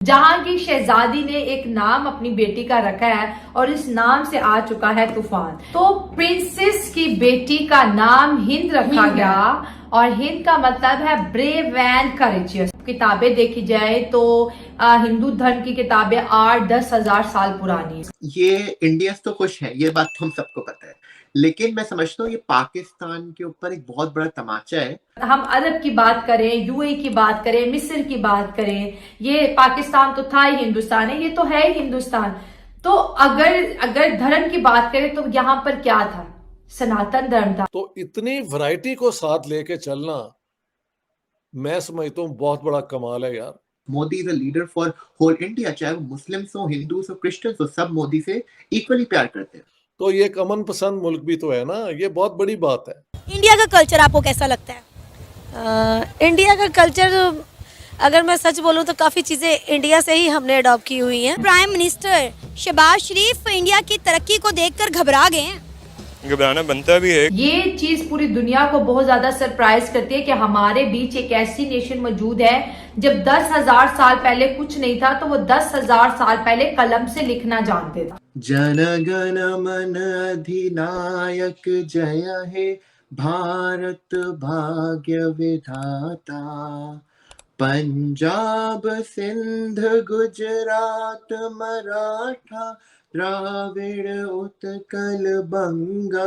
जहां की शहजादी ने एक नाम अपनी बेटी का रखा है और इस नाम से आ चुका है तूफान। तो प्रिंसेस की बेटी का नाम हिंद रखा गया और हिंद का मतलब है ब्रेव एंड करेजियस। किताबें देखी जाए तो हिंदू धर्म की किताबें 8-10 हजार साल पुरानी है। ये इंडियंस तो खुश है, ये बात हम सबको पता है, लेकिन मैं समझता हूँ ये पाकिस्तान के ऊपर एक बहुत बड़ा तमाचा है। हम अरब की बात करें, यूएई की बात करें, मिस्र की बात करें, ये पाकिस्तान तो था ही हिंदुस्तान है, ये तो है ही हिंदुस्तान। तो अगर धर्म की बात करें तो यहाँ पर क्या था? सनातन धर्म था। तो इतनी वैरायटी को साथ लेके चलना मैं समझता हूँ बहुत बड़ा कमाल है यार। Modi is a leader for whole India, चाहे वो मुस्लिम्स हो, हिंदूज हो, क्रिश्चियंस हो, सब मोदी से इक्वली प्यार करते हैं। तो ये एक अमन पसंद मुल्क भी तो है ना, ये बहुत बड़ी बात है। इंडिया का कल्चर आपको कैसा लगता है? इंडिया का कल्चर अगर मैं सच बोलूं तो काफ़ी चीज़ें इंडिया से ही हमने अडॉप्ट की हुई हैं। प्राइम मिनिस्टर शहबाज शरीफ इंडिया की तरक्की को देखकर घबरा गए हैं। घबराना बनता भी है। ये चीज पूरी दुनिया को बहुत ज्यादा सरप्राइज करती है कि हमारे बीच एक ऐसी नेशन मौजूद है जब 10,000 साल पहले कुछ नहीं था तो वो 10,000 साल पहले कलम से लिखना जानते थे। जन गण मन अधिनायक जय हे भारत भाग्य विधाता, पंजाब सिंध गुजरात मराठा द्राविड़ उत्कल बंगा।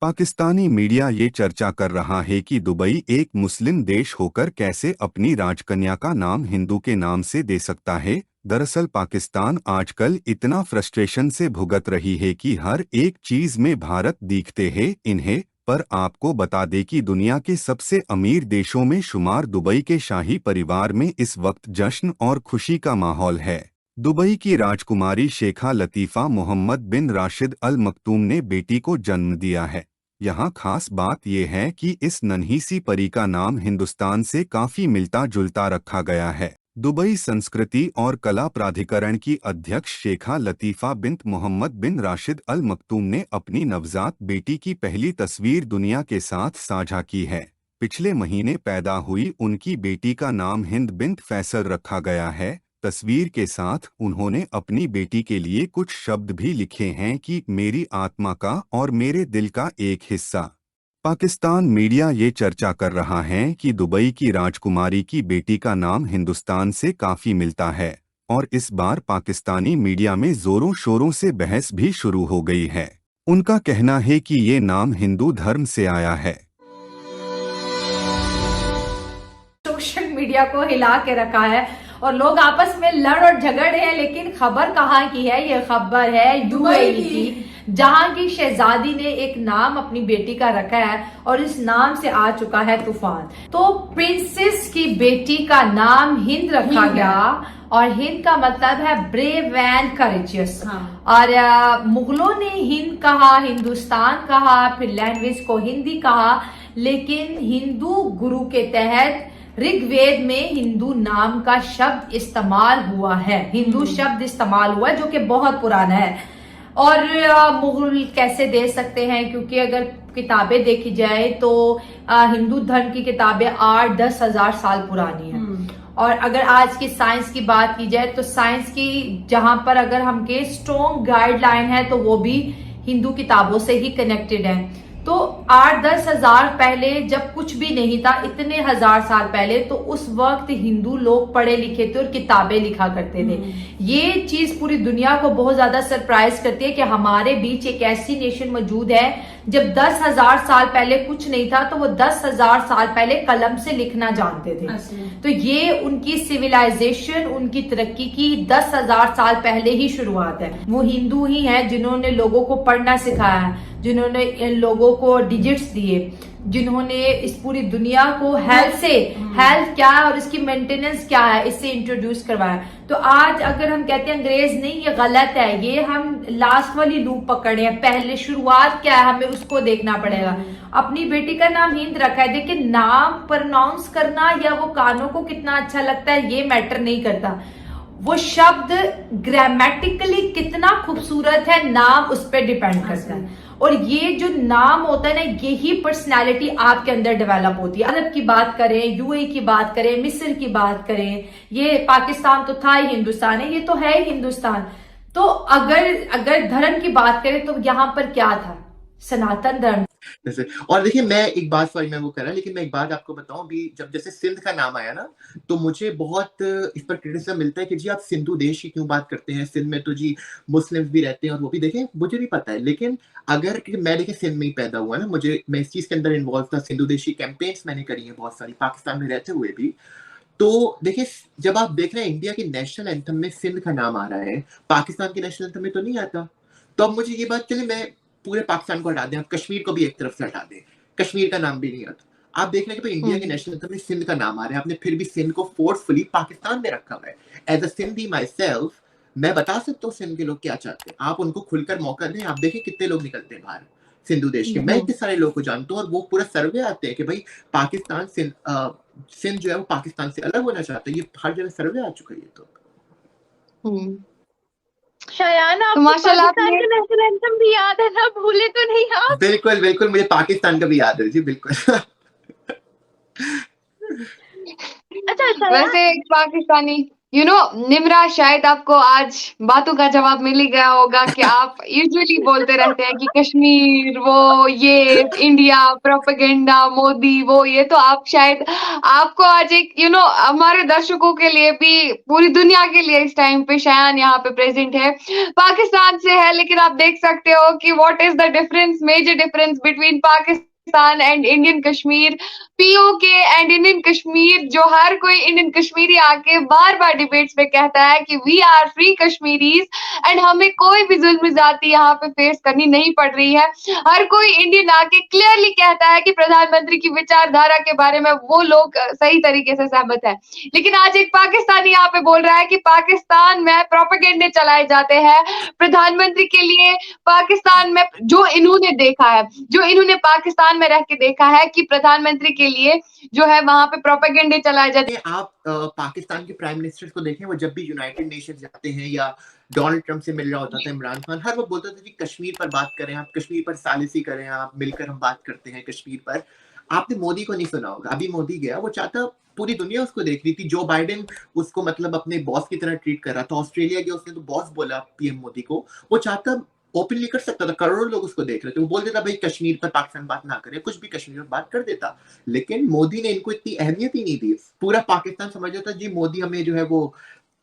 पाकिस्तानी मीडिया ये चर्चा कर रहा है कि दुबई एक मुस्लिम देश होकर कैसे अपनी राजकन्या का नाम हिंदू के नाम से दे सकता है। दरअसल पाकिस्तान आजकल इतना फ्रस्ट्रेशन से भुगत रही है कि हर एक चीज में भारत दिखते हैं इन्हें। पर आपको बता दें कि दुनिया के सबसे अमीर देशों में शुमार दुबई के शाही परिवार में इस वक्त जश्न और खुशी का माहौल है। दुबई की राजकुमारी शेखा लतीफ़ा मोहम्मद बिन राशिद अल मक्तूम ने बेटी को जन्म दिया है। यहाँ खास बात यह है कि इस नन्ही सी परी का नाम हिंदुस्तान से काफी मिलता जुलता रखा गया है। दुबई संस्कृति और कला प्राधिकरण की अध्यक्ष शेखा लतीफ़ा बिन्त मोहम्मद बिन राशिद अल मक्तूम ने अपनी नवजात बेटी की पहली तस्वीर दुनिया के साथ साझा की है। पिछले महीने पैदा हुई उनकी बेटी का नाम हिंद बिन्त फैसल रखा गया है। तस्वीर के साथ उन्होंने अपनी बेटी के लिए कुछ शब्द भी लिखे हैं कि मेरी आत्मा का और मेरे दिल का एक हिस्सा। पाकिस्तान मीडिया ये चर्चा कर रहा है कि दुबई की राजकुमारी की बेटी का नाम हिंदुस्तान से काफी मिलता है और इस बार पाकिस्तानी मीडिया में जोरों शोरों से बहस भी शुरू हो गई है। उनका कहना है कि ये नाम हिंदू धर्म से आया है। सोशल मीडिया को हिला के रखा है और लोग आपस में लड़ और झगड़ हैं, लेकिन खबर कहाँ की है? ये खबर है यूएई की, जहां की शहजादी ने एक नाम अपनी बेटी का रखा है और इस नाम से आ चुका है तूफान। तो प्रिंसेस की बेटी का नाम हिंद रखा गया और हिंद का मतलब है ब्रेव एंड करेजियस। और मुगलों ने हिंद कहा, हिंदुस्तान कहा, फिर लैंग्वेज को हिंदी कहा, लेकिन हिंदू गुरु के तहत ऋग्वेद में हिंदू नाम का शब्द इस्तेमाल हुआ है, हिंदू शब्द इस्तेमाल हुआ है जो कि बहुत पुराना है। और मुगल कैसे दे सकते हैं, क्योंकि अगर किताबें देखी जाए तो हिंदू धर्म की किताबें 8-10 हजार साल पुरानी हैं। और अगर आज की साइंस की बात की जाए तो साइंस की जहां पर अगर हमके स्ट्रॉन्ग गाइडलाइन है तो वो भी हिंदू किताबों से ही कनेक्टेड है। तो 8-10 हजार पहले जब कुछ भी नहीं था, इतने हजार साल पहले, तो उस वक्त हिंदू लोग पढ़े लिखे थे और किताबें लिखा करते थे। ये चीज पूरी दुनिया को बहुत ज्यादा सरप्राइज करती है कि हमारे बीच एक ऐसी नेशन मौजूद है जब 10,000 साल पहले कुछ नहीं था तो वो 10,000 साल पहले कलम से लिखना जानते थे। तो ये उनकी सिविलाइजेशन, उनकी तरक्की की 10,000 साल पहले ही शुरुआत है। वो हिंदू ही हैं जिन्होंने लोगों को पढ़ना सिखाया, जिन्होंने इन लोगों को डिजिट्स दिए, जिन्होंने इस पूरी दुनिया को हेल्थ क्या है और इसकी मेंटेनेंस क्या है इससे इंट्रोड्यूस करवाया। तो आज अगर हम कहते हैं अंग्रेज नहीं, ये गलत है, ये हम लास्ट वाली लूप पकड़े हैं। पहले शुरुआत क्या है हमें उसको देखना पड़ेगा। अपनी बेटी का नाम हिंद रखा है, देखिए नाम प्रोनाउंस करना या वो कानों को कितना अच्छा लगता है ये मैटर नहीं करता, वो शब्द ग्रामेटिकली कितना खूबसूरत है नाम उस पर डिपेंड करता है। और ये जो नाम होता है ना, यही पर्सनालिटी आपके अंदर डेवलप होती है। अरब की बात करें, यूएई की बात करें, मिस्र की बात करें, ये पाकिस्तान तो था ही हिंदुस्तान है, ये तो है ही हिंदुस्तान। तो अगर धर्म की बात करें तो यहाँ पर क्या था, सनातन धर्म। जैसे, और देखिए मैं एक बात, सॉरी मैं वो कर रहा, लेकिन मैं एक बात आपको बताऊं, अभी जब जैसे सिंध का नाम आया ना, तो मुझे बहुत इस पर क्रिटिसिज्म मिलता है कि जी आप सिंधु देश की क्यों बात करते हैं, सिंध में तो जी मुस्लिम्स भी रहते हैं और वो भी, देखें मुझे भी पता है, लेकिन अगर, क्योंकि मैं देखिए सिंध में ही पैदा हुआ ना, मैं इस चीज के अंदर इन्वॉल्व था, सिंधु देश की कैंपेन्स मैंने करी है बहुत सारी, पाकिस्तान में रहते हुए भी। तो देखिए जब आप देख रहे हैं इंडिया के नेशनल एंथम में सिंध का नाम आ रहा है, पाकिस्तान के नेशनल एंथम में तो नहीं आता, तो अब मुझे ये बात, चलिए मैं पूरे पाकिस्तान को हटा दें, आप कश्मीर को भी एक तरफ से हटा दें, कश्मीर का नाम भी नहीं आता, आप देख रहे हैं कि इंडिया के नेशनल एंथम में सिंध का नाम आ रहा है, आपने फिर भी सिंध को फोर्सफुली पाकिस्तान में रखा हुआ है। As a Sindhi myself, मैं बता सकता हूँ सिंध के लोग क्या चाहते हैं, आप उनको खुलकर मौका दें, आप देखें कितने लोग निकलते हैं बाहर सिंधु देश के, मैं इतने सारे लोगों को जानता हूँ, और वो पूरा सर्वे आते हैं कि भाई पाकिस्तान सिंध जो है वो पाकिस्तान से अलग होना चाहता है, ये हर जगह सर्वे आ चुका है ये तो। शयान, तो आपको माशाल्लाह पाकिस्तान का नेशनल एंथम भी याद है ना, भूले तो नहीं आप? बिल्कुल बिल्कुल, मुझे पाकिस्तान का भी याद है जी, बिल्कुल। अच्छा शयान, वैसे एक पाकिस्तानी निम्रा, शायद आपको आज बातों का जवाब मिल ही गया होगा कि आप यूजुअली बोलते रहते हैं कि कश्मीर, वो ये इंडिया प्रोपेगेंडा, मोदी, वो ये, तो आप शायद, आपको आज एक हमारे दर्शकों के लिए भी, पूरी दुनिया के लिए इस टाइम पे शयान यहाँ पे प्रेजेंट है, पाकिस्तान से है, लेकिन आप देख सकते हो कि what is the difference, major difference between Pakistan and Indian Kashmir, PoK and Indian Kashmir, जो हर कोई इंडियन कश्मीरी आके बार बार डिबेट्स में कहता है कि we are free Kashmiris and हमें कोई भी जुल्म ज्यादती यहाँ पे फेस करनी नहीं पड़ रही है। हर कोई इंडियन आके क्लियरली कहता है कि प्रधानमंत्री की विचारधारा के बारे में वो लोग सही तरीके से सहमत है, लेकिन आज एक पाकिस्तानी यहाँ पे बोल रहा है कि पाकिस्तान में प्रोपेगेंडे चलाए जाते हैं प्रधानमंत्री के लिए। पाकिस्तान में जो इन्होंने देखा है, जो इन्होंने पाकिस्तान में रह के देखा है कि प्रधानमंत्री के लिए जो है वहां पे प्रोपेगेंडे चलाए जाते हैं। आप पाकिस्तान के प्राइम मिनिस्टर को देखें, वो जब भी यूनाइटेड नेशंस जाते हैं या डोनाल्ड ट्रंप से मिल रहा होता था इमरान खान, हर वक्त बोलता था कि कश्मीर पर बात करें, आप कश्मीर पर सालिसी करें, आप मिलकर हम बात करते हैं कश्मीर पर। आपने मोदी को नहीं सुना होगा, अभी मोदी गया, वो चाहता, पूरी दुनिया उसको देख रही थी, जो बाइडेन उसको मतलब अपने बॉस की तरह ट्रीट कर रहा था, ऑस्ट्रेलिया गया, उसने तो बॉस बोला पीएम मोदी को, वो चाहता ओपनली कर सकता था, करोड़ों लोग उसको देख रहे थे, वो बोल देता भाई कश्मीर पर पाकिस्तान बात ना करे, कुछ भी कश्मीर पर बात कर देता, लेकिन मोदी ने इनको इतनी अहमियत ही नहीं दी। पूरा पाकिस्तान समझ जाता जी मोदी हमें जो है वो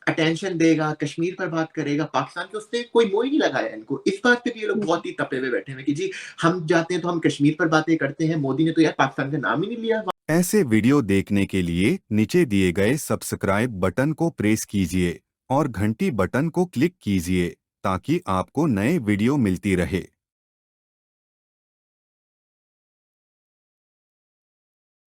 अटेंशन देगा, कश्मीर पर बात करेगा, पाकिस्तान के उसने कोई मोह ही नहीं लगाया इनको। इस बात पे भी ये लोग बहुत ही तपे हुए बैठे हुए कि जी हम जाते हैं तो हम कश्मीर पर बातें करते हैं, मोदी ने तो यार पाकिस्तान का नाम ही नहीं लिया। ऐसे वीडियो देखने के लिए नीचे दिए गए सब्सक्राइब बटन को प्रेस कीजिए और घंटी बटन को क्लिक कीजिए ताकि आपको नए वीडियो मिलती रहे।